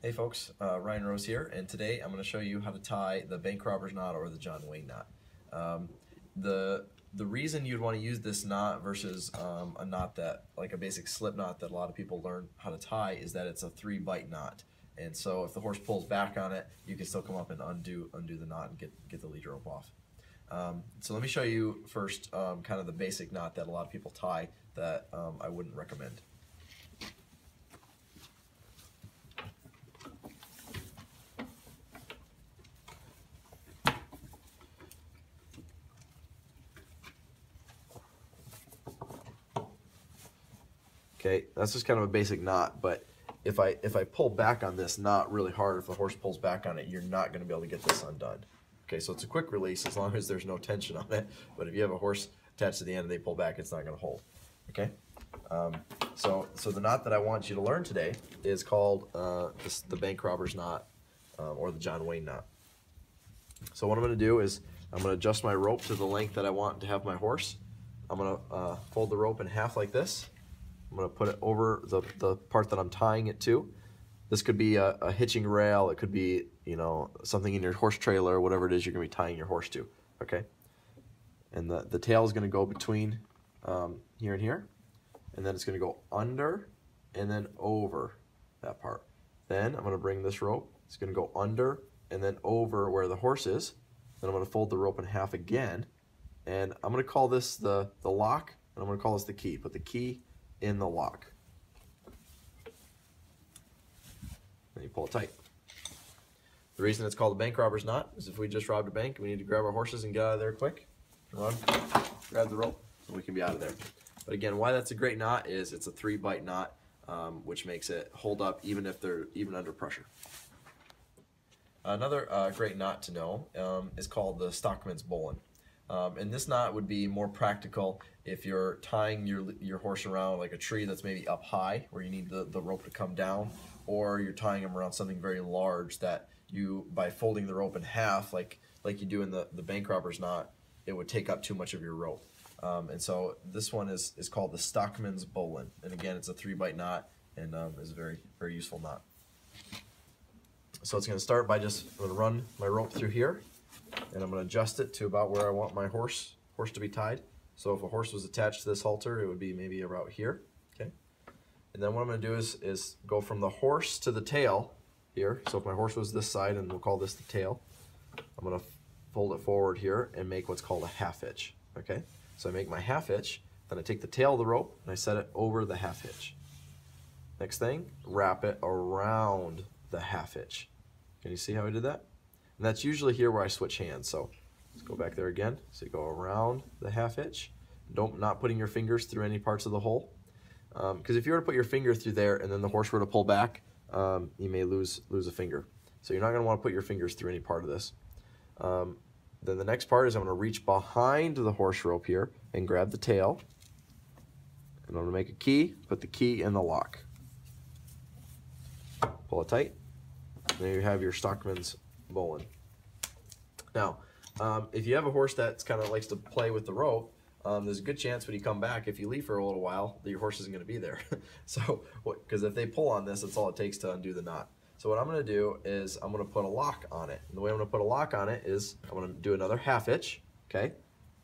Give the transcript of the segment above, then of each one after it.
Hey folks, Ryan Rose here, and today I'm going to show you how to tie the bank robber's knot or the John Wayne knot. The reason you'd want to use this knot versus a knot that, like a basic slip knot that a lot of people learn how to tie, is that it's a 3-bite knot. And so if the horse pulls back on it, you can still come up and undo the knot and get the lead rope off. So let me show you first kind of the basic knot that a lot of people tie that I wouldn't recommend. Okay, that's just kind of a basic knot, but if I pull back on this knot really hard, if the horse pulls back on it, you're not going to be able to get this undone. Okay, so it's a quick release as long as there's no tension on it, but if you have a horse attached to the end and they pull back, it's not going to hold. Okay, so the knot that I want you to learn today is called the bank robber's knot or the John Wayne knot. So what I'm going to do is I'm going to adjust my rope to the length that I want to have my horse. I'm going to fold the rope in half like this. I'm going to put it over the part that I'm tying it to. This could be a hitching rail, it could be, you know, something in your horse trailer, whatever it is you're going to be tying your horse to, okay? And the tail is going to go between here and here, and then it's going to go under and then over that part. Then I'm going to bring this rope, it's going to go under and then over where the horse is. Then I'm going to fold the rope in half again, and I'm going to call this the lock, and I'm going to call this the key. Put the key in the lock. Then you pull it tight. The reason it's called the bank robber's knot is if we just robbed a bank, we need to grab our horses and get out of there quick. Run, grab the rope, and we can be out of there. But again, why that's a great knot is it's a 3-bite knot, which makes it hold up even if they're under pressure. Another great knot to know is called the Stockman's Bowline. And this knot would be more practical if you're tying your horse around like a tree that's maybe up high where you need the rope to come down, or you're tying them around something very large that you, by folding the rope in half like you do in the bank robber's knot, it would take up too much of your rope. And so this one is called the Stockman's Bowline. And again, it's a 3-bite knot and is a very, very useful knot. So it's going to start by I'm going to run my rope through here, and I'm going to adjust it to about where I want my horse to be tied. So if a horse was attached to this halter, it would be maybe about here. Okay. And then what I'm going to do is go from the horse to the tail here. So if my horse was this side, and we'll call this the tail, I'm going to fold it forward here and make what's called a half hitch. Okay. So I make my half hitch, then I take the tail of the rope and I set it over the half hitch. Next thing, wrap it around the half hitch. Can you see how I did that? And that's usually here where I switch hands. So let's go back there again. So you go around the half hitch. Not putting your fingers through any parts of the hole. Because if you were to put your finger through there and then the horse were to pull back, you may lose a finger. So you're not going to want to put your fingers through any part of this. Then the next part is I'm going to reach behind the horse rope here and grab the tail. And I'm going to make a key, put the key in the lock. Pull it tight. There you have your Stockman's Bowline. Now, if you have a horse that kind of likes to play with the rope, there's a good chance when you come back, if you leave for a little while, that your horse isn't going to be there. So, because if they pull on this, that's all it takes to undo the knot. So what I'm going to do is I'm going to put a lock on it. And the way I'm going to put a lock on it is I'm going to do another half hitch, okay?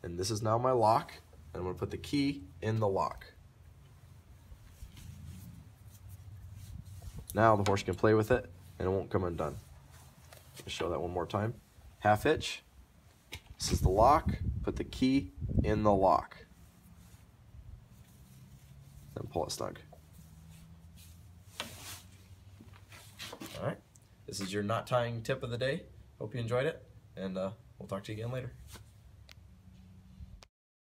And this is now my lock, and I'm going to put the key in the lock. Now the horse can play with it, and it won't come undone. Let's show that one more time. Half hitch. This is the lock. Put the key in the lock. Then pull it snug. All right. This is your knot tying tip of the day. Hope you enjoyed it, and we'll talk to you again later.